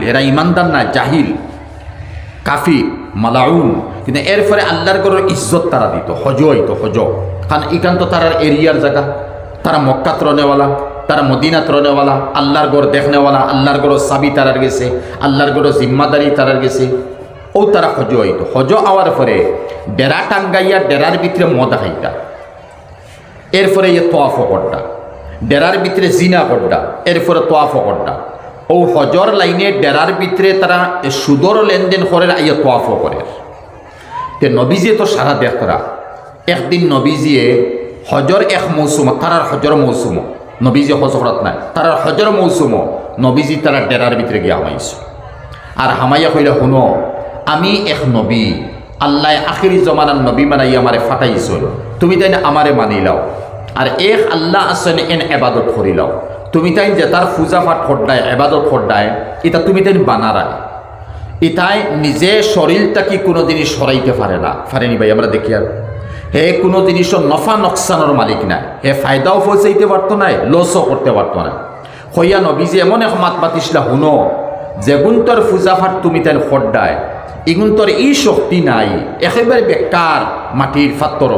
এরা ইমানদার না, জাহিল, কাফির, মালাউন। কিন্তু এরপরে আল্লাহর ঘরের ইজ্জত তারা দিত, হজ হইতো, হজ। কারণ এখান তো তারার এরিয়ার জায়গা, তারা মক্কাত রনেওয়ালা, তারা মদিনাত রনেওয়ালা, আল্লাহর ঘর দেখনেওয়ালা, আল্লাহর ঘর সাবি তারার গেছে, আল্লাহর ঘর জিম্মাদারি তারার গেছে, ও তারা হজ হইতো। হজ আওয়ার পরে ডেরা টাঙ্গাইয়া ডেরার ভিতরে মদ খাইতা, এরপরে ইয়ে তোয়াফ করটা, ডেরার ভিতরে জিনা করটা, এরপরে তোয়াফ করটা। ও হজর লাইনে ডেরার ভিতরে তারা সুদর লেনদেন করে, ইয়ে তোয়াফ করে। তে নবীজিয়ে তো সারা দেখরা একদিন নবীজিয়ে হজর এক মৌসুম, তারার হজর মৌসুম, নবীজি হজ করাত নাই, তারার হজর মৌসুম নবীজি তারা ডেরার ভিতরে গিয়ে হামাইছ। আর হামাইয়া কইলে, শুনো আমি এক নবী, আল্লাহ আখিরি জমানার নবী মানাই আমারে ফাটাইছ, তুমি তাই আমারে মানি লাও। আর এক আল্লাহ আসেন এন এবাদত করি লাও। তুমি তাই যে তার পূজা পাঠ করডায়, এবাদত করডায়, এটা তুমি তাই বানারায়। ইতাই নিজে শরীরটাকে কোনো জিনিস সরাইতে পারে না, পারেনি ভাই, আমরা দেখি। আর হে কোনো জিনিসও নফা নকসানোর মালিক নাই, হে ফায়দাও পৌঁছাইতে পারতো নাই, লসও করতে পারতো না। হইয়া নবীজি এমন এক মাত পাতিসলা, শুনো যেগুন তোর পূজা পাঠ তুমি তাই খড্ডায়, এগুন তোর ই শক্তি নাই, একেবারে বেকার মাটির ফাত্তর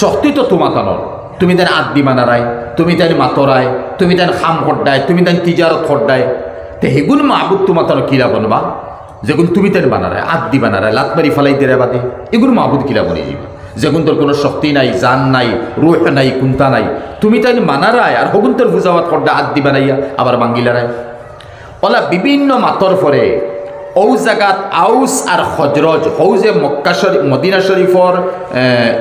শক্তি তো তোমাতানোর। তুমি তাই আদি মানারায়, তুমি তাই মাতরায়, তুমি তাই খাম খড্ডায়, তুমি তাই তিজারত খড্ডায়, তে হেগুন মাহবুব তোমাতানো কিলা বনবা, যেগুন তুমি তাই বানারায়, আদি বানারায়, লাতমারি ফালাই দিয়ে বাদে, এগুলো মাহবুদ কিলা বনে যাবে, যেগুন তোর কোনো শক্তি নাই, জান নাই, রুহ নাই, কুন্তা নাই, তুমি তাই মানারায়। আর হগুন তোর পূজাওয়াত খড্ডা আদি বানাইয়া আবার বাঙ্গিলারায়। ওলা বিভিন্ন মাতর পরে ও জাগাত আউস আর খজরজ, হৌ যে মক্কা শরীফ মদিনা শরীফর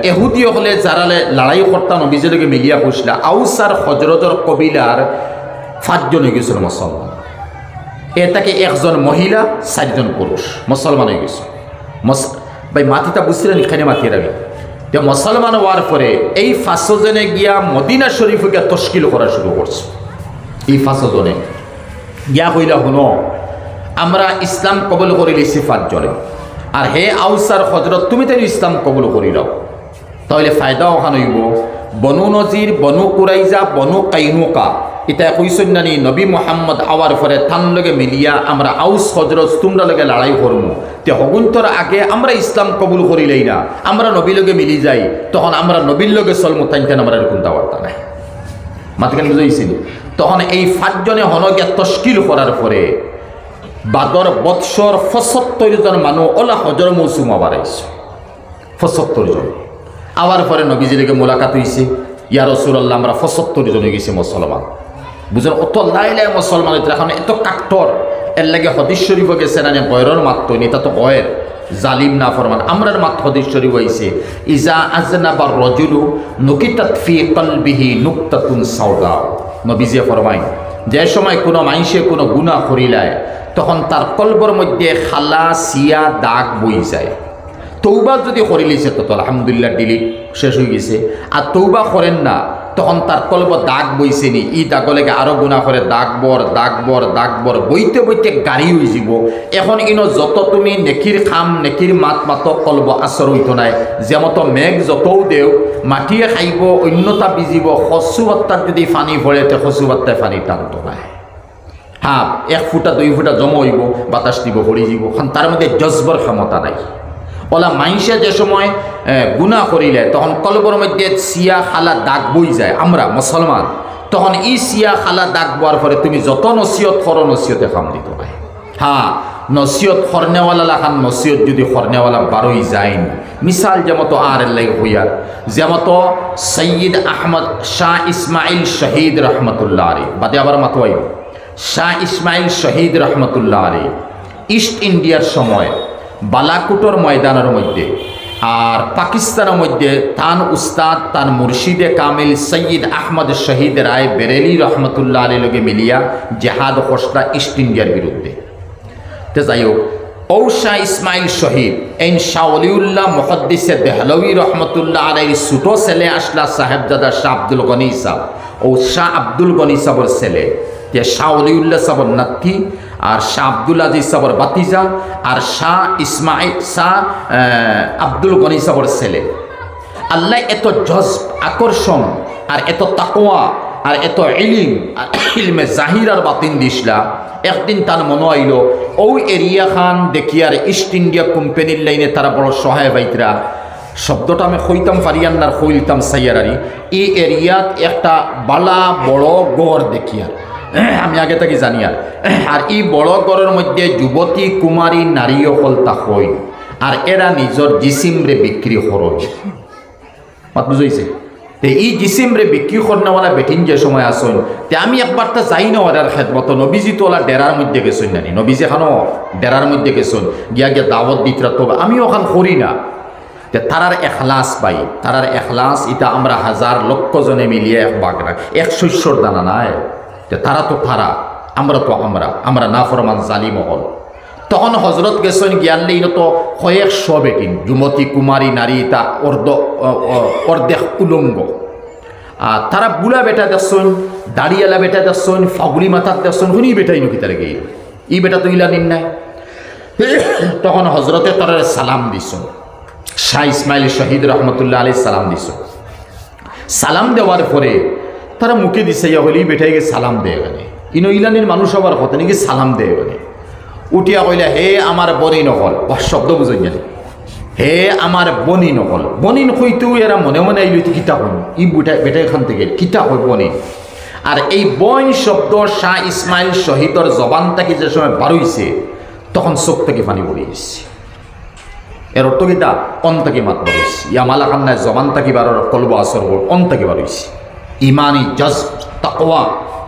এহুদি হলে যারালে লড়াই করতা নবীজিলকে মিলিয়া খুঁজলা, আউস আর খজরজর কবিলার 5 জন হয়ে গেছিল মুসলমান। এটাকে 1 জন মহিলা, 4 জন পুরুষ মুসলমান হয়ে গেছে। ভাই মাথিটা বুঝছিলেন, এখানে মাতিয়ে রাখি যে মুসলমান হওয়ার পরে এই 5 জনে গিয়া মদিনা শরীফকে তশকিল করা শুরু করছে। এই 5 জনে গিয়া কইলা, শুনো আমরা ইসলাম কবুল করে লিছি 5 জনে, আর হে আউসার হজরত তুমি তাই ইসলাম কবুল করি লাও, তাহলে ফায়দা ওখান হইব। বনু নজির, বনু কুরাইজা, বনু কাইনুকা, এটা কইসন নানি নবী মোহাম্মদ আওয়ার পরে থান লগে মিলিয়া আমরা আউস হজরত তোমরা লগে লড়াই করবো। তে হগুন্তর আগে আমরা ইসলাম কবুল করিলেই না, আমরা নবী লগে মিলি যাই, তখন আমরা নবীর লগে চলমু, তাইতেন আমরা এরকম দাওয়ার্তা নাই। মাতখান বুঝাইছিল। তখন এই 5 জনে হনগিয়া তশকিল করার পরে বাদর বৎসর 75 জন মানুষ ওলা হজর মৌসুম আবার আইছে। 75 জন আবার পরে নবীজিকে মোলাকাত হয়েছে, ইয়া রাসূলুল্লাহ আমরা 75 জন হয়ে গেছি মুসলমান। বুঝলেন, অত লাইলাই মুসলমান হইতে এখন এত কাট্টর, এর লাগে হদিস শরীফ গেছে না, বয়রের মাত্র নিতা তো বয়ের জালিম না ফরমান। আমরার মাত্র হদিস শরীফ হয়েছে, ইজা আজনাবা রাজুলু নুকিতাত ফি কলবিহি নুকতাতুন সাওদা। নবীজি ফরমায়, যে সময় কোনো মানুষে কোনো গুনাহ করিলায়, তখন তার কলবর মধ্যে খালা সিয়া দাগ বই যায়। তৌবা যদি করিলিছে তো আলহামদুলিল্লাহ ডিলিট শেষ হয়ে গেছে। আর তৌবা করেন না, তখন তার কলব দাগ বইছে নি, ই দাগ লেগে আরো গুণা করে দাগবর দাগবর দাগবর বইতে বইতে গাড়ি হয়ে যাব। এখন ইনো যত তুমি নেকির খাম নেকির মাত মাত কলব আসর হইতো নাই, যেমতো মেঘ যতও দেও মাটিয়ে খাইব, অন্যতা বিজিব, খসু বাত্তার যদি ফানি ভরে তে খসু বাত্তায় ফানি টানতো নাই। হ্যাঁ, 1 ফুটা 2 ফুটা জমা হইব, বাতাস দিব, পড়ে যাব, কারণ তার মধ্যে জজবর ক্ষমতা নাই। ওলা মাইসা যে সময় গুনাহ করিলে তখন কলবর মধ্যে সিয়া খালা দাগ বই যায়, আমরা মুসলমান, তখন ই সিয়া খালা দাগ বোয়ার পরে তুমি যত নসিহত করো নসিহতে কাম দিত নাই। হ্যাঁ, নসিহত খরনেওয়ালা লাখান নসিহত যদি খরনেওয়ালা বারোই যায়ন, মিসাল যেমতো আর এর হইয়ার, যেমতো সৈয়দ আহমদ শাহ ইসমাইল শহীদ রহমতুল্লাহ আলী, বাদে আবার মাতোয়াই শাহ ইসমাইল শহীদ রহমতুল্লাহ আলী ইস্ট ইন্ডিয়ার সময় বালাকুটোর ময়দানের মধ্যে আর পাকিস্তানের মধ্যে তান উস্তাদ তান মুর্শিদে কামিল সৈয়দ আহমদ শহীদ রায় বেরেলি রহমতুল্লাহ আলী লগে মিলিয়া জেহাদ খসলা ইস্ট ইন্ডিয়ার বিরুদ্ধে। তো যাই হোক, ও শাহ ইসমাইল শহীদ এন শাহ অলিউল্লাহ মুহাদ্দিসে দেহলভী রহমতুল্লাহ আলাইহির ছোট ছেলে আসলা সাহেবজাদা শাহ আব্দুল গনি সাহ, ও শাহ আব্দুল গনি সাহর ছেলে, যে শাহ অলিউল্লাহ সাহর নাতি, আর শাহ আব্দুল আজিজ সাহর বাতিজা, আর শাহ ইসমাইল শাহ আব্দুল গনি সাহর ছেলে। আল্লাহ এত জজ্ব আকর্ষণ আর এত তাকওয়া আর এত ইলিম আর ইলমে জাহির আর বাতিন দিসলা একদিন তার মনে আইল ও এরিয়া খান দেখি আর ইস্ট ইন্ডিয়া কোম্পানির লাইনে তারা বড় সহায় পাইতরা শব্দটা আমি কইতাম ফারিয়ান্নার কইতাম সাইয়ারারি এই এরিয়াত একটা বালা বড় গড় দেখি আর আমি আগে থেকে জানি আর এই বড় গড়ের মধ্যে যুবতী কুমারী নারী অকলতা হই আর এরা নিজের জিসিমরে বিক্রি করয় মাত বুঝাইছে এই জিসিমরে বিক্রি করনেওয়ালা বেটিন যে সময় আসুন তে আমি একবার তা যাই না ওরার খেদমতো নবীজি তো ওলা ডেরার মধ্যে গেছুন নানি নবীজি এখানো ডেরার মধ্যে গেছুন গিয়া গিয়া দাওয়াত দিতরা তো আমিও ওখান করি না তে তারার এখলাস পাই তারার এখলাস এটা আমরা হাজার লক্ষ জনে মিলিয়ে এক বাগ না এক শস্যর দানা নাই তে তারা তো তারা আমরা তো আমরা না ফরমান জালিম হল তখন হজরত গেছেন গিয়ানলেই তো কয়েকশ বেটিন যুবতী কুমারী নারী তা অর্ধেক উলঙ্গ আর তারা বুড়া বেটা দেখছেন দাড়িয়ালা বেটা দেখছেন ফাগুলি মাথার দেখছেন শুনি বেটাই নাকি তারা গিয়ে ই বেটা তো ইলা নিন নাই তখন হজরতে তারা সালাম দিছ শাহ ইসমাইল শহীদ রহমতুল্লাহ আলী সালাম দিছ সালাম দেওয়ার পরে তারা মুখে দিছে ইয়া হলে বেটাই গিয়ে সালাম দেয় এখানে ইনো ইলানির মানুষ হবার কথা নাকি সালাম দেয় এখানে উঠিয়া কইলা হে আমার বনি নকল শব্দ বুঝাই জানি হে আমার বনি নকল বনিন কইতেও এরা মনে মনে আইল কিতাব ই বেটা এখান থেকে কিতাব হয় বনিন আর এই বন শব্দ শাহ ইসমাইল শহীদর জবান থেকে যে সময় বারইছে তখন চোখ থেকে পানি পড়িয়েছে এর অর্থ কিতা অন থেকে মাত বারইছে ইয়া মালা খান্নায় জবান থেকে বারোর কলব আসর অন থেকে বারইছে ইমানি জজ তাকওয়া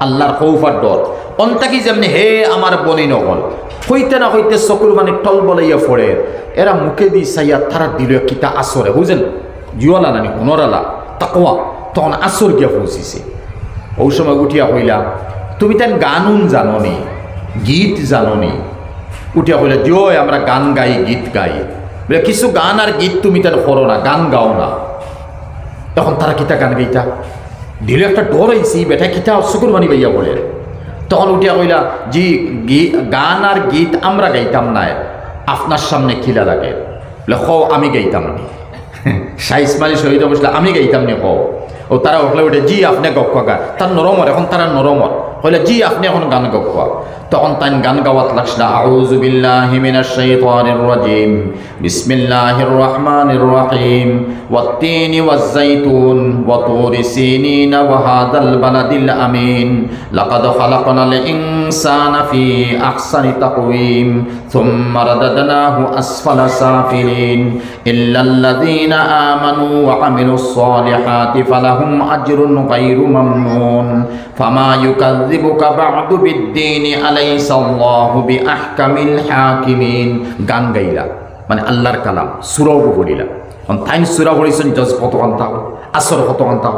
আল্লাহর খৌফার ডর অন থেকে যেমনি হে আমার বনি নকল হইতে না হইতে চকুর মানে টল বলাইয়া ফোড়ে এরা মুখে দি চাইয়া তারা দিল কিতা আসরে বুঝেন জিওয়ালা নানি হুনরালা তাকওয়া তখন আসর গিয়া পৌঁছিছে ওই সময় উঠিয়া হইলা তুমি তেন গানুন জাননি গীত জাননি উঠিয়া হইলা জিও আমরা গান গাই গীত গাই বলে কিছু গান আর গীত তুমি তেন করো না গান গাও না তখন তারা কিতা গান গাইতা দিলে একটা ডর আইসি বেটা কিতা চকুর বানি বাইয়া বলে তখন উঠিয়া কইলা জি গান আর গীত আমরা গাইতাম না আপনার সামনে কিলা লাগে বলে খ আমি গাইতাম নি শাহ ইসমাইল শহীদ বসলে আমি গাইতাম নি ক ও তারা উঠলে উঠে জি আপনি গপ্পা গা তার নরমর এখন তারা নরমর হইলে জি আপনি এখন গান গপ্পা তখন তাই গান গাওয়াত লাগছিল আউযু বিল্লাহি মিনাশ শাইতানির রাজিম বিসমিল্লাহির রহমানির রহিম ওয়াত-তিনি ওয়াজ-যাইতুন ওয়া তুরি সিনিন ওয়া হাদাল বালাদিল আমিন লাকাদ খালাকনাল ইনসানা ফি আহসানি তাকওয়িম সুম্মা রাদাদনাহু আসফালা সাফিলিন ইল্লাল্লাযীনা আমানু ওয়া আমিলুস সালিহাতি ফালাহুম আজরুন গায়রু মামনুন ফামা ইউকাযযিবুকা বা'দু বিদ-দীনি আলাইসাল্লাহু বিআহকামিল হাকিমিন গান গাইলা মানে আল্লাহর কালাম সূরাও পড়িলা তাইন সূরা পড়িছেন জজ কত আনতা আসর কত আনতা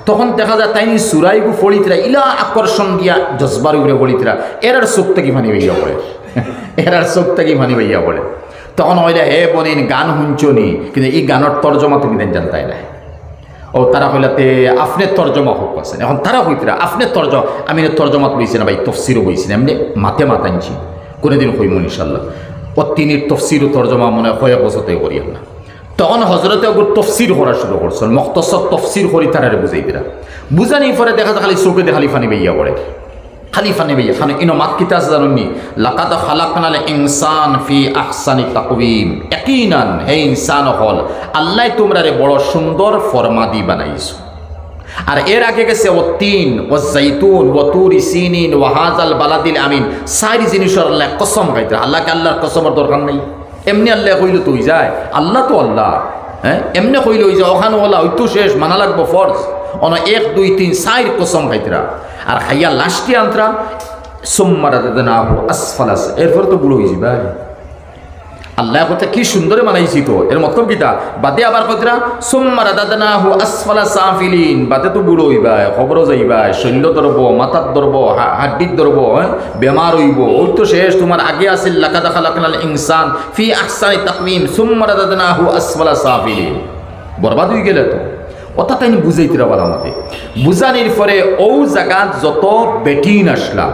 তখন দেখা যায় তাইন সূরাইগু পড়িতরা ইলা আকর্ষণ দিয়া জজবার উপরে পড়িতরা এরার চোখ থেকে পানি বাইয়া পড়ে এরার চোখ থেকে পানি বাইয়া পড়ে তখন হইলা হে বনিন গান শুনছনি কিন্তু এই গানের তর্জমা তুমি দেন জানতাই না ও তারা কইলাতে আপনি তর্জমা হোক আছেন এখন তারা কইতরা আপনি তর্জমা আমি তর্জমাত বইছি না ভাই তফসিরও বইছি না এমনি মাতাইছি কোনোদিন কইম ইনশাল্লাহ ও তিনি তফসির ও তর্জমা মনে হয় বছরতে করিয়েন না তখন হজরতে ওগুলো তফসির করা শুরু করছেন মখতসর তফসির করি তারা বুঝাই দিরা বুঝানি পরে দেখা যায় খালি চোখে দিয়ে খালি ফানি বেইয়া পড়ে খালি ফানি বেইয়া খানি ইনো মাত কিতা আছে জানুননি লাকাদ খালাকনাল ইনসান ফি আহসানি তাকওয়িম ইয়াকিনান হে ইনসান হল আল্লাহ তোমরারে বড় সুন্দর ফরমাদি বানাইছো আর এর আগে গেছে ও তিন ও জাইতুন ও তুরি সিনিন ও হাজাল বালাদিল আমিন সারি জিনিসের আল্লাহ কসম গাইতে আল্লাহকে আল্লাহর কসমের দরকার নেই এমনি আল্লাহ কইল তুই যায় আল্লাহ তো আল্লাহ হ্যাঁ এমনি কইল ওই যে ওখানে ওলা ওই তো শেষ মানা লাগবো ফরজ অন 1 2 3 সাইর কসম খাইতরা আর খাইয়া লাস্টে আন্তরা সুম্মা রাদাদনাহু আসফালাস এরপর তো বুড়ো হইছি ভাই আল্লাহ কথা কি সুন্দরে বানাইছি তো এর মতলব কিটা বাদে আবার কইতরা সুম্মা রাদাদনাহু আসফালা সাফিলিন বাদে তো বুড়ো হইবা খবরও যাইবা শৈল্য ধরব মাথার ধরব হাড্ডির ধরব বেমার হইব ওই তো শেষ তোমার আগে আসিল লাকাদ খালাকনাল ইনসান ফি আহসানি তাকওয়িম সুম্মা রাদাদনাহু আসফালা সাফিলিন বরবাদ হয়ে গেলে তো কথা তাই বুঝাইতে বলা আমাদের বুঝানির পরে ও জায়গা যত বেটিন আসলা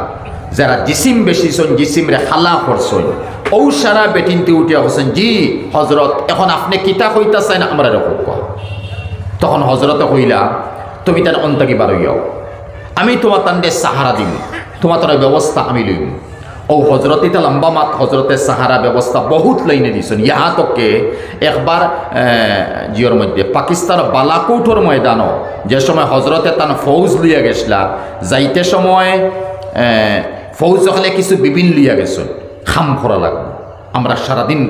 যারা জিসিম বেশিছন জিসিম রে খালা করছন ও সারা বেটিনতে উঠিয়া হোসেন জি হজরত এখন আপনি কিতা কইতা চাই না আমরা এরকম তখন হজরতে কইলা তুমি তার অন্তকে বার হইয়াও আমি তোমার তান্ডে সাহারা দিম, তোমার তার ব্যবস্থা আমি লইম। ও হজরত ইতা লম্বা মাত হজরতের সাহারা ব্যবস্থা বহুত লাইনে দিছেন। ইহা তোকে একবার জিওর মধ্যে পাকিস্তান বালাকোটর ময়দানও যে সময় হজরতে তান ফৌজ লইয়া গেছলা, যাইতে সময় ফৌজ হলে কিছু বিভিন্ন লইয়া গেছেন, খাম করা লাগবে, আমরা সারাদিন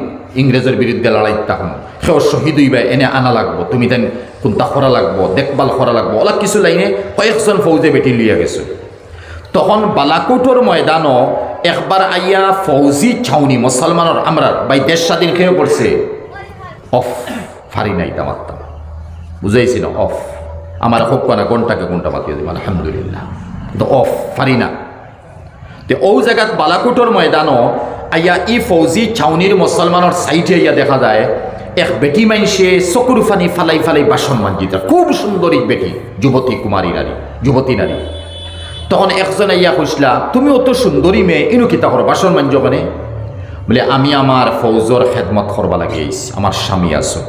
ইংরেজের বিরুদ্ধে লড়াই থাকুন, সেও শহীদ হইবা এনে আনা লাগবো, তুমি তেন কোনটা করা লাগবো, দেখভাল করা লাগবো, ওলা কিছু লাইনে কয়েকজন ফৌজে বেটি লইয়া গেছে। তখন বালাকোটর ময়দানও একবার আইয়া ফৌজি ছাউনি মুসলমানের আমরা বাই দেশ স্বাধীন খেয়ে পড়ছে, অফ ফারি নাই তামাত্তাম, বুঝাইছি না, অফ আমার হোক না কোনটাকে কোনটা মাতিয়ে দিব আলহামদুলিল্লাহ, তো অফ ফারি না। তো ও জায়গাত বালাকোটর ময়দানও আইয়া ই ফৌজি ছাউনির মুসলমানের সাইডে আইয়া দেখা যায় এক বেটি মাইনসে চকুর ফানি ফালাই ফালাই বাসন মাঞ্জিতা, খুব সুন্দরী বেটি, যুবতী কুমারী নারী, যুবতী নারী। তখন একজন আইয়া কইসলা, তুমি অত সুন্দরী মেয়ে ইনু কিতা করো বাসন মাঞ্জ মানে? বলে আমি আমার ফৌজর খেদমত করবা লাগিয়েছি, আমার স্বামী আছো,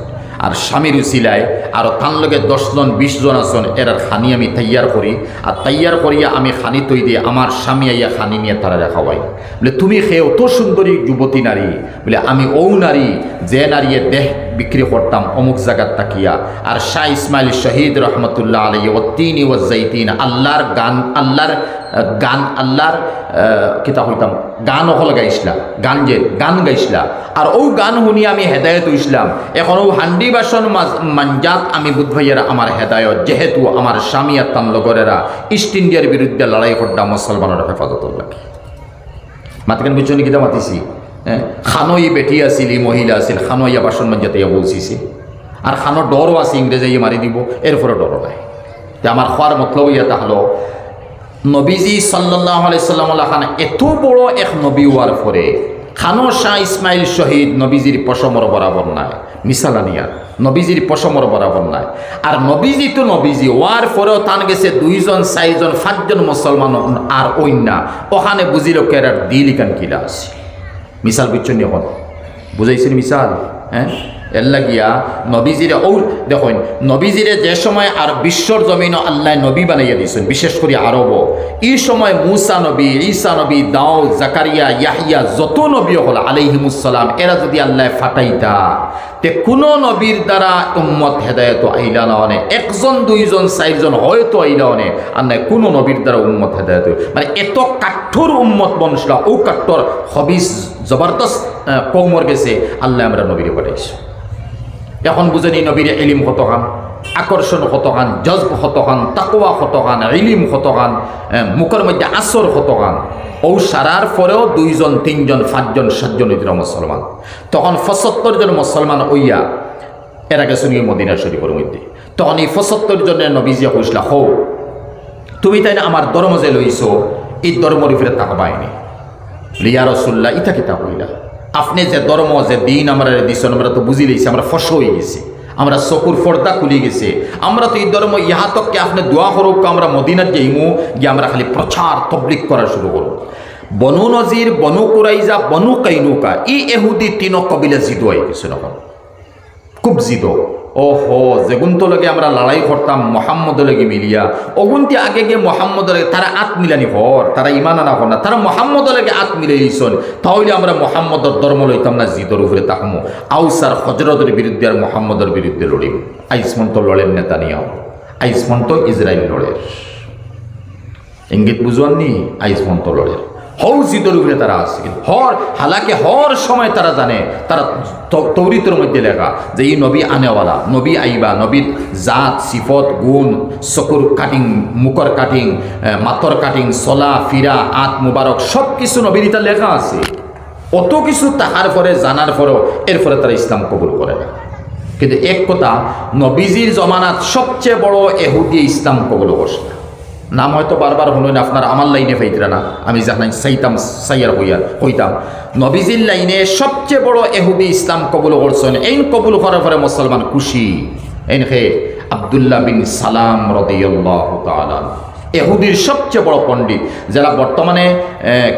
আর স্বামীর উচিলায় আর তার লগে 10 জন 20 জন আছেন, এর খানি আমি তৈয়ার করি, আর তৈয়ার করিয়া আমি খানি তৈ দিয়ে আমার স্বামী আইয়া খানি নিয়ে তারা খাওয়াই। বলে তুমি খেয়ে অত সুন্দরী যুবতী নারী? বলে আমি ও নারী যে নারীয়ে দেহ বিক্রি করতাম অমুক জায়গার তাকিয়া। আর শাহ ইসমাইল শহীদ রহমতুল্লাহ আলাইহি ওয়াত্তিনি ওয়াজ্জাইতিন আল্লাহর গান, আল্লাহর কিতা হইতাম গান হল গাইছিলা, গান গাইছিলা, আর ও গান শুনি আমি হেদায়ত হইছিলাম। এখন ও হান্ডি বাসন মাঞ্জাত আমি বুধ ভাইয়েরা আমার হেদায়ত, যেহেতু আমার স্বামী আর তান লগরেরা ইস্ট ইন্ডিয়ার বিরুদ্ধে লড়াই করতাম মুসলমানের হেফাজতর লাগে। মাতকেন বুঝছেন কিতা মাতিছি? খানই বেটি আছিল, মহিলা আছিল, খানইয়া বাসন মাঞ্জাতে বলছিছে, আর খানোর ডরও আছে, ইংরেজে মারি দিব, এরপরে ডরও নাই। আমার খোয়ার মতলব ইয়া তাহলো নবীজি সাল্লাল্লাহু আলাইহি সাল্লাম খান এত বড় এক নবী হওয়ার পরে খানো শাহ ইসমাইল শহীদ নবীজির পশমর বরাবর নাই, মিসালানিয়া নবীজির পশমর বরাবর নাই। আর নবীজি তো নবীজি হওয়ার পরেও তান গেছে 2 জন 4 জন 5 জন মুসলমান আর অন্যা, ওখানে বুঝিল কেরার দিল ইকান কিলা আছে। মিসাল বুঝছেন এখন? বুঝাইছেন মিসাল? হ্যাঁ, এর লাগিয়া নবীজিরে ও দেখুন, নবীজিরে যে সময় আর বিশ্বর জমিন আল্লাহ নবী বানাইয়া দিয়েছেন, বিশেষ করে আরব, এই সময় মুসা নবী, ঈসা নবী, দাউদ, জাকারিয়া, ইয়াহিয়া যত নবী হল আলাইহিমুসসালাম, এরা যদি আল্লাহ ফাটাইতা তে কোনো নবীর দ্বারা উম্মত হেদায়ত আইলা না, অনে 1 জন 2 জন 4 জন হয়তো আইলা, অনে আর নাই কোনো নবীর দ্বারা উম্মত হেদায়ত, মানে এত কাঠোর উম্মত বনছিল, ও কাঠোর হবিস জবরদস্ত কৌমর গেছে, আল্লাহ আমরা নবীরে পাঠাইছি। এখন বুঝেনি নবীর ইলিম কতখান, আকর্ষণ কতখান, জজব কতখান, তাকওয়া কতখান, ইলিম কতখান, মুখের মধ্যে আসর কতখান। ও সারার পরেও 2 জন 3 জন 5 জন 7 জন হইল মুসলমান। তখন 75 জন মুসলমান হইয়া এর আগে শুনি মদিনা শরীফের মধ্যে, তখন এই 75 জনের নবীজিয়া কইসলা, হো তুমি তাই না আমার ধর্ম যে লইছো, এই ধর্মর উপরে তাকবায়নি। ইয়া রাসূলুল্লাহ ইতা কিতা কইলা? আপনি যে ধর্ম যে দিন আমরা দিচ্ছেন, আমরা তো বুঝি লইছি, আমরা ফস হয়ে গেছি, আমরা চকুর পর্দা খুলে গেছে, আমরা তো এই ধর্ম ইহা তককে আপনি দোয়া করুক, আমরা মদিনার যাইমু গিয়ে আমরা খালি প্রচার তবলিগ করা শুরু করব। বনু নজির, বনু কুরাইজা, বনু কাইনুকা, এই এহুদি 3 কবিলা জিদ হয়ে গেছে, এখন খুব জিদ। ওহো, যেগুনতো লগে আমরা লড়াই করতাম মোহাম্মদের লগে মিলিয়া, অগুনটি আগে গিয়ে মোহাম্মদের তারা আত মিলানি হর, তারা ইমান আনা হর না, তারা মোহাম্মদের লগে আত মিলাইছন, তাহলে আমরা মোহাম্মদের ধর্ম লইতাম না, জিদর উপরে তাকমো, আউসার হজরতের বিরুদ্ধে আর মোহাম্মদের বিরুদ্ধে লড়িব। আইসমন্ত লড়েন নেতানিয়াহু, আইসমন্ত ইসরায়েল লড়ে, ইঙ্গিত বুঝুয়াননি? আইসমন্ত লড়ে, হৌ জিদর উপরে তারা আছে, হর হালাকে হর সময় তারা জানে, তারা তৌরিতের মধ্যে লেখা যে এই নবী আনেওয়ালা, নবী আইবা, নবীর জাত সিফত গুণ, চকুর কাটিং, মুখর কাটিং, মাথর কাটিং, চলা ফিরা, আত মুবারক সব কিছু নবীর এটা লেখা আছে। অত কিছু তাহার পরে জানার পরেও এরপরে তারা ইসলাম কবুল করে না। কিন্তু এক কথা, নবীজির জমানাত সবচেয়ে বড় এহুদি ইসলাম কবুল করছে না। নাম হয়তো বারবার শুনুন, আপনার আমার লাইনে ফাইতরা না, আমি জানাই সাইতাম সাইয়ার হইতাম, নবীজির লাইনে সবচেয়ে বড় এহুদি ইসলাম কবুল করছেন। এই কবুল করার পরে মুসলমান খুশি। এনখে আব্দুল্লাহ বিন সালাম রাদিয়াল্লাহু তাআলা, এহুদির সবচেয়ে বড় পণ্ডিত, যারা বর্তমানে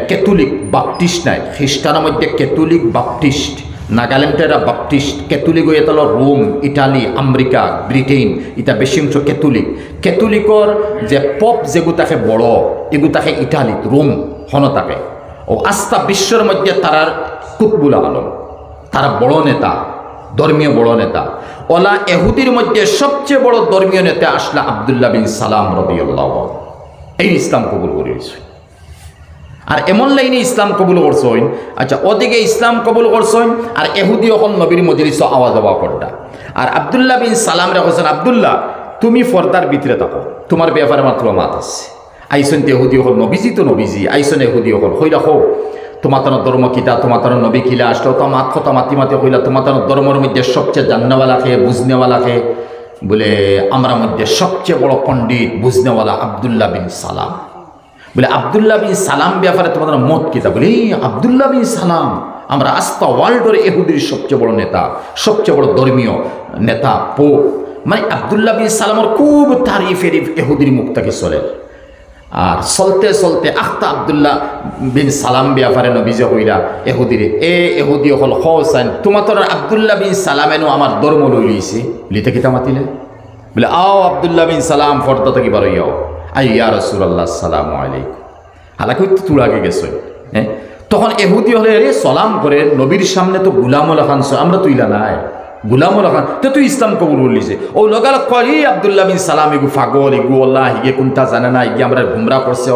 ক্যাথলিক বাপটিস্ট নাই, খ্রিস্টানের মধ্যে ক্যাথলিক বাপটিস্ট, নাগাল্যান্ডের বাপটিস্ট ক্যাথলিক হয়ে তাহলে রোম ইটালি আমেরিকা ব্রিটেন ইটা বেশি অংশ ক্যাথলিকর যে পপ যেগুতাকে বড় এগুতাকে ইটালিত রোম হনতাকে ও আস্থা বিশ্বের মধ্যে তারার কুতবুল আলম তারা বড় নেতা ধর্মীয় বড় নেতা ওলা এহুদির মধ্যে সবচেয়ে বড় ধর্মীয় নেতা আসলা আব্দুল্লাহ বিন সালাম রাদিয়াল্লাহু আনহু এই ইসলাম কবুল করেছে আর এমন লাইনে ইসলাম কবুল করছেন আচ্ছা ওদিকে ইসলাম কবুল করছেন আর এহুদি এখন নবীর মজলিস আওয়াজ হওয়া করটা আর আব্দুল্লাহ বিন সালাম রে হোসেন আব্দুল্লাহ তুমি ফর্দার ভিতরে থাকো তোমার ব্যাপারে মাত্র মাত আছে আইসন এহুদি হল নবীজি তো নবীজি আইসন এহুদি হল হই রাখো তোমার ধর্ম কিতা তোমার নবী কিলা আসলো তো মাত কথা মাতি মাতি হইলা তোমার ধর্মের মধ্যে সবচেয়ে জান্নাওয়ালাকে বুঝনেওয়ালাকে বলে আমরা মধ্যে সবচেয়ে বড় পণ্ডিত বুঝনেওয়ালা আব্দুল্লাহ বিন সালাম বলে আব্দুল্লাহ বিন সালাম ব্যাপারে তোমাদের মত কিতা বলে আব্দুল্লাহ বিন সালাম আমরা আস্থা ওয়ার্ল্ডের এহুদির সবচেয়ে বড় নেতা সবচেয়ে বড় ধর্মীয় নেতা পোপ মানে আব্দুল্লাহ বিন সালামের খুব তারিফের এহুদির মুখ থেকে চলে আর চলতে চলতে আখতা আব্দুল্লাহ বিন সালাম ব্যাপারে নবীজে কইরা এহুদির এহুদি হল হসাইন তোমার আব্দুল্লাহ বিন সালামেনও আমার ধর্ম লই লইছে লিতে কিতা মাতিলে বলে আও আব্দুল্লাহ বিন সালাম ফর্দা থেকে বার হইয়াও আই ইয়া রাসূলুল্লাহ আসসালামু আলাইকুম হালাকি তুই আগে গেছো হ্যাঁ তখন এহুদি হলে রে সালাম করে নবীর সামনে তো গুলামুল খান আমরা তুইলা নাই গুলামুল খান তো তুই ইসলাম কবুল করলিছে ও লগাল করি আব্দুল্লাহ বিন সালাম এগু ফাগল এগু আল্লাহ ইয়ে কোনটা জানে না ইয়ে আমরা গুমরা করছে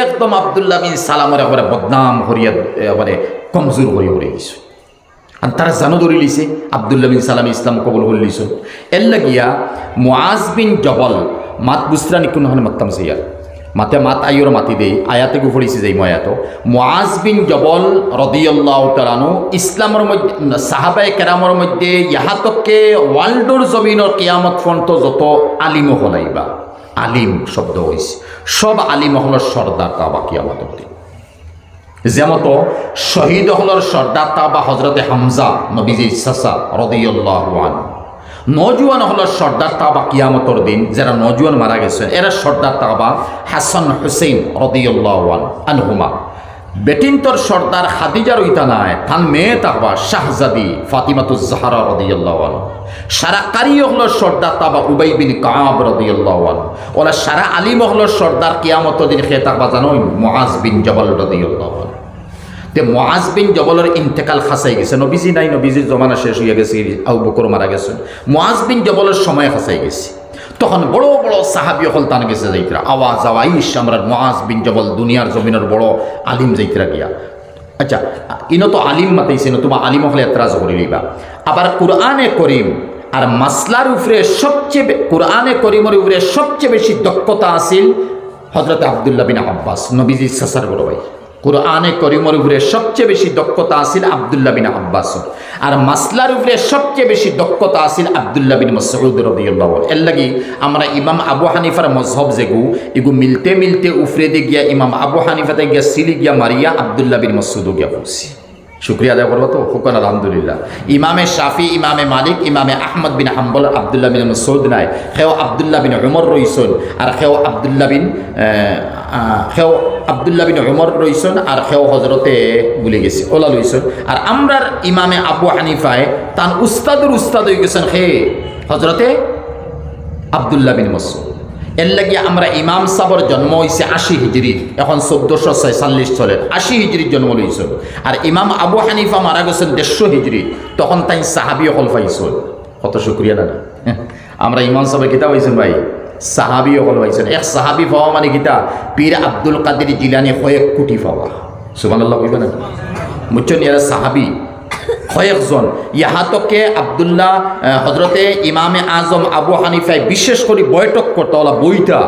একদম আব্দুল্লাহ বিন সালামের একবারে বদনাম হরিয়া একবারে কমজোর হয়ে হয়ে গেছে আর তারা জানো ধরে লিছে আব্দুল্লাহ বিন সালাম ইসলাম কবুল করলিছ এর লাগিয়া মুআজ বিন জবল মাত বুসরা নিকুন হলে মাত্তাম সেইয়া মাতে মাত আইয়র মাতি দেই আয়াতে গুফড়িছে যাই ময়াত মুআজ বিন জবল রাদিয়াল্লাহু তাআলা আনহু ইসলামের মধ্যে সাহাবায়ে কেরামের মধ্যে ইহাতকে ওয়ার্ল্ডর জমিনের কিয়ামত পর্যন্ত যত আলিম হলাইবা আলিম শব্দ হইছে সব আলিম হলর সর্দার তাবা কিয়ামতের দিন যেমত শহীদ হলর সর্দার তাবা হযরতে হামজা নবীজির চাচা রাদিয়াল্লাহু আনহু নজওয়ান হল সর্দার তাবা কিয়ামতর দিন যারা নজওয়ান মারা গেছে এরা সর্দার তাবা হাসান হুসেইন রাদিয়াল্লাহু আনহুমা বেটিন্তর সর্দার খাদিজার ইতা নাই তান মেয়ে তাবা শাহজাদি ফাতিমাতুজ জাহরা রাদিয়াল্লাহু আনহা সারা কারি হল সর্দার তাবা উবাই বিন কাব রাদিয়াল্লাহু আনহু ওলা সারা আলিম হল সর্দার কিয়ামতর দিন খে তাবা জানো মুআজ বিন জবল রাদিয়াল্লাহু আনহু তে মুআজ বিন জবলের ইন্তেকাল খাসাই গেছে নবীজি নাই নবীজির জমানা শেষ হয়ে গেছে আবু বকর মারা গেছে মুআজ বিন জবলের সময় খাসাই গেছে তখন বড় বড় সাহাবী হল তান গেছে যাইতরা আওয়াজ আওয়াইশ আমরা মুআজ বিন জবল দুনিয়ার জমিনের বড় আলিম যাইতরা গিয়া আচ্ছা ইনো তো আলিম মাতাইছে তোমার আলিম হলে এতরাজ করে লিবা আবার কুরআনে করিম আর মাসলার উপরে সবচেয়ে কুরআনে করিমের উপরে সবচেয়ে বেশি দক্ষতা আছিল হযরত আব্দুল্লাহ বিন আব্বাস নবীজির চাচার বড় ভাই কুরআনে করিমের উপরে সবচেয়ে বেশি দক্ষতা আছিল আব্দুল্লাহ বিন আব্বাস আর মাসলার উপরে সবচেয়ে বেশি দক্ষতা আছিল আব্দুল্লাহ বিন মাসউদ রাদিয়াল্লাহু আনহু এর লাগি আমরা ইমাম আবু হানিফার মযহব যেগু এগু মিলতে মিলতে উপরে দিয়ে গিয়া ইমাম আবু হানিফাতে গিয়া সিলি গিয়া মারিয়া আব্দুল্লাহ বিন মাসউদ গিয়া পৌঁছি শুকরিয়া আদায় করবো তো হুকান আলহামদুলিল্লাহ ইমামে শাফি ইমামে মালিক ইমামে আহমদ বিন হাম্বল আব্দুল্লাহ বিন মাসউদ নাই খেও আব্দুল্লাহ বিন উমর রইসন আর খেও আব্দুল্লাহ বিন উমর রইসন আর খেও হজরতে ভুলে গেছি ওলা লইসন আর আমরার ইমামে আবু হানিফায় তান উস্তাদুর উস্তাদ হয়ে গেছেন হে হজরতে আব্দুল্লাহ বিন মাসউদ এর লাগি আমরা ইমাম সাবর জন্ম হয়েছে 80 হিজরি এখন 1446 চলের 80 হিজরির জন্ম লইছে আর ইমাম আবু হানিফা মারা গেছেন 150 হিজরি তখন তাই সাহাবী হল পাইছেন কত শুকরিয়া দাদা আমরা ইমাম সাহেব কিতাব হইছেন ভাই সাহাবী হল পাইছেন এক সাহাবী পাওয়া মানে কিতা পীর আব্দুল কাদের জিলানী কয়েক কোটি পাওয়া সুবহানাল্লাহ কইবা না মুচন এরা সাহাবী কয়েকজন ইহাতকে আব্দুল্লাহ হজরতে ইমামে আজম আবু হানিফায় বিশেষ করে বৈঠক করতে ওলা বইটা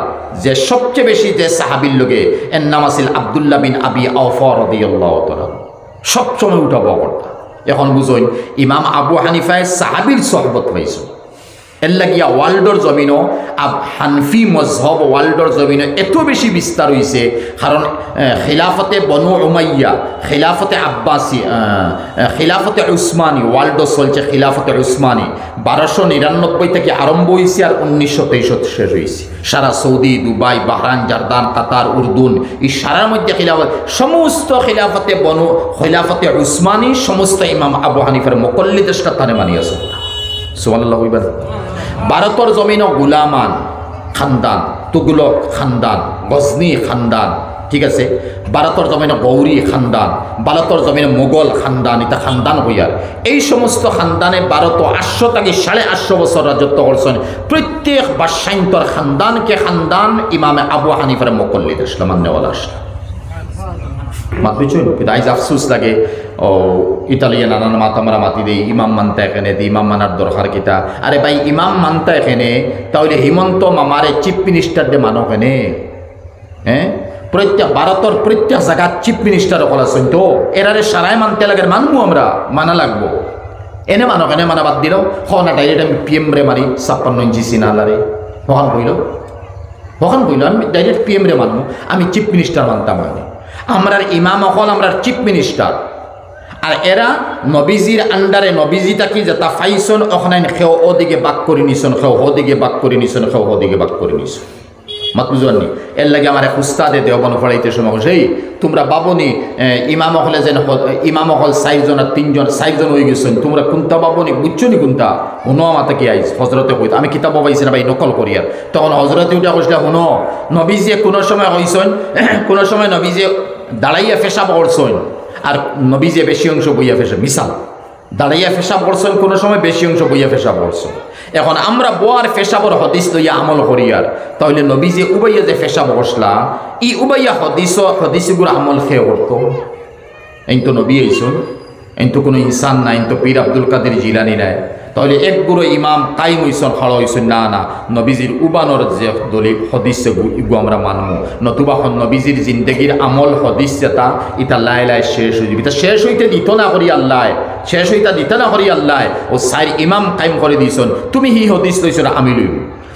যে সবচেয়ে বেশি যে সাহাবির লোকে এর নাম আছিল আব্দুল্লাহ বিন আবি আওফা রাদিয়াল্লাহু তাআলা সবসময় উঠা বকরটা এখন বুঝুন ইমাম আবু হানিফায় সাহাবির সহবত পাইছো এর লাগিয়া ওয়ার্ল্ডর জমিনও হানফি মজহব ওয়ার্ল্ডর জমিনও এত বেশি বিস্তার হয়েছে, কারণ খিলাফতে বনু উমাইয়া, খিলাফতে আব্বাসি, খিলাফতে উসমানী ওয়ার্ল্ডও চলছে। খিলাফতে উসমানী 1299 থেকে আরম্ভ হয়েছে আর 1923 শেষ হয়েছে। সারা সৌদি, দুবাই, বাহরাইন, জর্দান, কাতার, উর্দুন, এই সারার মধ্যে খিলাফত, সমস্ত খিলাফতে বনু, খিলাফতে উসমানী, সমস্ত ইমাম আবু হানিফার মুকল্লিদের সাথে তানে মানিয়েছে। সুবহানাল্লাহ হইবেন। ভারতের জমিন গুলামান খানদান, তুগলক খানদান, গজনি খানদান, ঠিক আছে। ভারতের জমিন গৌরী খানদান, ভারতের জমিন মোগল খানদান, এটা খানদান হইয়ার। এই সমস্ত খানদানে ভারত 800 থেকে 850 বছর রাজত্ব করছেন। প্রত্যেক বাদশাহিন্তর খানদানকে খানদান ইমামে আবু হানিফার মুকল্লিদ ইসলাম মান্যওয়ালা আসলাম। মাত বুঝছেন? কিন্তু আইজ আফসুস লাগে, ও ইতালিয়ান নানান মাতামারা মাতি দেই, ইমাম মানতা এখানে দিই, ইমাম মানার দরকার কিতা? আরে ভাই, ইমাম মানতা এখানে, তাহলে হিমন্ত মামারে চিফ মিনিস্টার দে মানো কেনে? হ্যাঁ, প্রত্যেক ভারতের প্রত্যেক জায়গার চিফ মিনিস্টার সকল আছেন, তো এরারে সারাই মানতে লাগে, মানবো আমরা, মানা লাগবো। এনে মানো কেনে? মানা বাদ দিল, না ডাইরেক্ট আমি পিএম রে মারি 56 ইঞ্চি সিনালারে, কখন কইল আমি ডাইরেক্ট পিএম রে মানবো, আমি চিফ মিনিস্টার মানতাম মানে। আমরার ইমাম হল আমরার চিফ মিনিস্টার, আর এরা নবীজির আন্ডারে, নবীজি তাকি যেটা ফাইছন ওখানে খেও ওদিকে বাক করে নিছন, খেও ওদিকে বাক করে নিছন, খেও ওদিকে বাক করে নিছন। মাত বুঝবানি? এর লাগে আমার এক উস্তাদে দেওবান পড়াইতে সময় সেই তোমরা বাবনি ইমাম হলে যেন ইমাম হল 4 জন আর 3 জন 4 জন হয়ে গেছেন, তোমরা কোনটা বাবনি বুঝছো নি? কোনটা হুনো মাতা কি আইস হজরতে কইতো, আমি কিতাব পাইছি না ভাই, নকল করি। আর তখন হজরতে উঠা কইসলা, হুনো নবীজি কোনো সময় হইছেন, কোনো সময় নবীজি দাঁড়াইয়া পেশাব করছেন, আর নবীজি বেশি অংশ বইয়া পেশাব, মিশাল দাঁড়াইয়া পেশাব করছেন, কোনো সময় বেশি অংশ বইয়া পেশাব করছেন। এখন আমরা বোয়ার পেশাবর হদিস লইয়া আমল করি, আর তাহলে নবীজি উবাইয়া যে পেশাব করসলা, ই উবাইয়া হদিসগুলো আমল খেয়ে করতো। এই তো নবী আইসুন, এই তো কোনো ইনসান নাই, এই তো পীর আব্দুল কাদের জিলানি নাই। তাহলে এক গুরু ইমাম কাইম হইসন, খাড়া হইসন, না না, নবীজির উবানোর যে দলিল হদিস ইগু আমরা মানবো, নতুবা নবীজির জিন্দগির আমল হদিস যেটা ইটা লাই লাই শেষ হয়ে যাবে। এটা শেষ হইতে দিত না করি আল্লাহ, শেষ হইতা দিত না করি আল্লাহ, ও 4 ইমাম কাইম করে দিয়েছেন। তুমি হি হদিস লইছর, আমি লইব,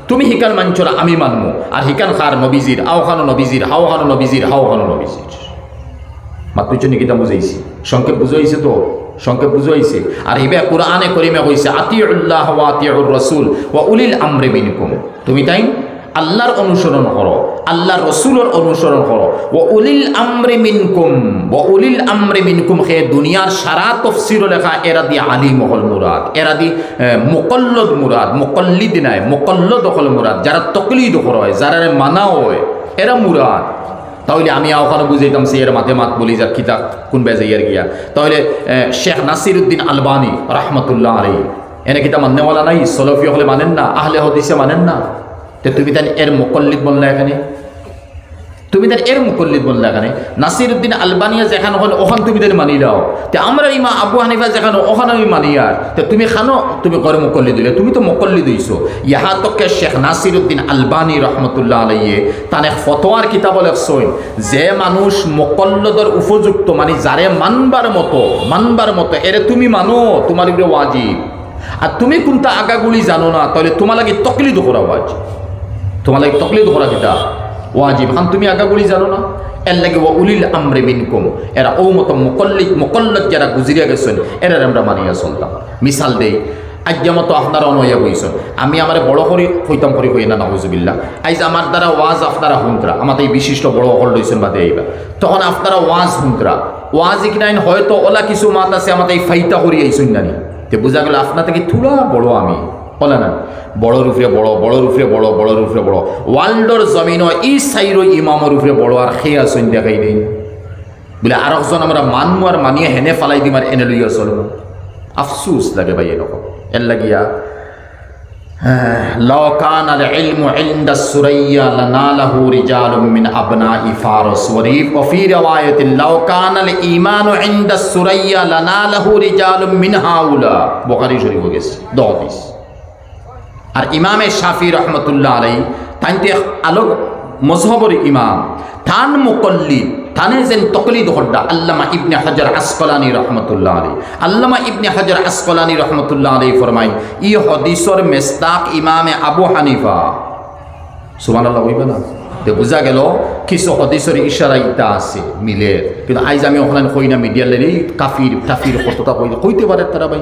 তুমি হিকান মানছর, আমি মানবো, আর হিকান খার নবীজির, আওখানো নবীজির, হাওখানো নবীজির, হাওখানো নবীজির। মাত্র নিকিতা বুঝাইছি, সংক্ষেপ বুঝাইছে তো, সংক্ষেপ বুঝাইছে। আর এবার কোরআনে করিমে কইছে, আতিউল্লাহ ওয়া আতিউর রাসূল ওয়া উলিল আমরি মিনকুম, তুমি তাই আল্লাহর অনুসরণ করো, আল্লাহর রাসূলের অনুসরণ করো। ওয়া উলিল আমরি মিনকুম, ওয়া উলিল আমরি মিনকুম হে দুনিয়ার সারা তাফসীর লেখা, এরা দি আলিম হল মুরাদ, এরা দি মুকাল্লিদ মুরাদ, মুকাল্লিদ নাই, মুকাল্লিদ হল মুরাদ, যারা তাকলিদ করে, যারা মানা হয়, এরা মুরাদ। তাহলে আমি ওখানে বুঝাইতাম সে এর মাথে মাত বলি যার কিতাব কোন বেজাইয়ার গিয়া। তাহলে শেখ নাসিরউদ্দিন আলবানী রহমতুল্লাহ আলাইহি এনে কিতাব মাননেওয়ালা নাই, সলফি হলে মানেন না, আহলে হাদিসে মানেন না, তো তুমি তাই এর মুকল্লিদ বললা এখানে, তুমি তার এর মুকল্লিদ বললা এখানে। নাসিরউদ্দিন আলবানিয়া যেখানে হল ওখান তুমি তাই মানি দাও, তো আমরা ইমা আবু হানিফা যেখানে ওখানে আমি মানি, আর তো তুমি খানো তুমি করে মুকল্লিদ দিলে, তুমি তো মুকল্লিদ হইছো। ইহা তকে শেখ নাসিরউদ্দিন আলবানী রহমতুল্লাহ আলাইহি তানে ফতোয়ার কিতাব লেখছেন, যে মানুষ মুকল্লিদের উপযুক্ত, মানে যারে মানবার মতো এরে তুমি মানো, তোমার উপরে ওয়াজিব। আর তুমি কোনটা আগাগুলি জানো না, তাহলে তোমার লাগে তকলিদ করা ওয়াজিব, তোমার লাগে তকলিদ করা কিতা ওয়াজিব। কারণ তুমি আগাগুলি জানো না, এর লাগে ওয়া উলিল আমরি মিনকুম, এরা ও মতো মুকল্লিদ যারা গুজরিয়া গেছেন, এরা আমরা মানিয়া চলতাম। মিসাল দেই, আজ মতো আপনারা অনয়া বইছেন, আমি আমার বড় করে হইতাম করে হই না, নাউজুবিল্লাহ। আইজ আমার দ্বারা ওয়াজ আপনারা হুনতরা, আমাদের এই বিশিষ্ট বড় হল রয়েছেন বাদে এইবা, তখন আপনারা ওয়াজ হুনতরা, ওয়াজ ইকনাইন হয়তো ওলা কিছু মাত আছে আমাদের এই ফাইতা করি আইসুন জানি, তো বোঝা গেল আপনার থেকে থুড়া বড় আমি, বলে না বড়োর উপরে বড়, বড়োর উপরে বড়, বড়োর উপরে বড়, ওয়ার্ল্ডর জমিন ই সাইর ইমামর উপরে বড়, আর খেয়ে আসুন দেখাই নেই বলে আর একজন আমরা মানবো, আর মানিয়ে হেনে ফালাই দিম, আর এনে লইয়া চলবো। আফসুস লাগে ভাই এরকম। এর লাগিয়া লাউ কানা আল ইলমু ইনদা সুরাইয়া লানালাহু রিজালুম মিন আবনাই ফারস ওয়া ফি রিওয়ায়াতিন লাউ কানা আল ঈমানু ইনদা সুরাইয়া লানালাহু রিজালুম মিন হাউলা, বুখারী শরীফ গেছে হাদিস। আর ইমামে শাফি রহমতুল্লাহ আলাইহি তাইতে আলোক মজহবর ইমাম, থান মুকল্লিদ থানে যেন তকলিদ হড্ডা আল্লামা ইবনে হাজার আসকলানি রহমতুল্লাহ আলী আল্লামা ইবনে হাজার আসকলানি রহমতুল্লাহ আলী ফরমাই ই হদিসর মেস্তাক ইমামে আবু হানিফা সুবহানাল্লাহ হইবে না তে বুঝা গেল কিছু হদিসের ইশারা ইটা আছে মিলে কিন্তু আইজ আমি ওখানে কই না মিডিয়ার লেরি কাফির টাফির কতটা কইতে পারে তারা ভাই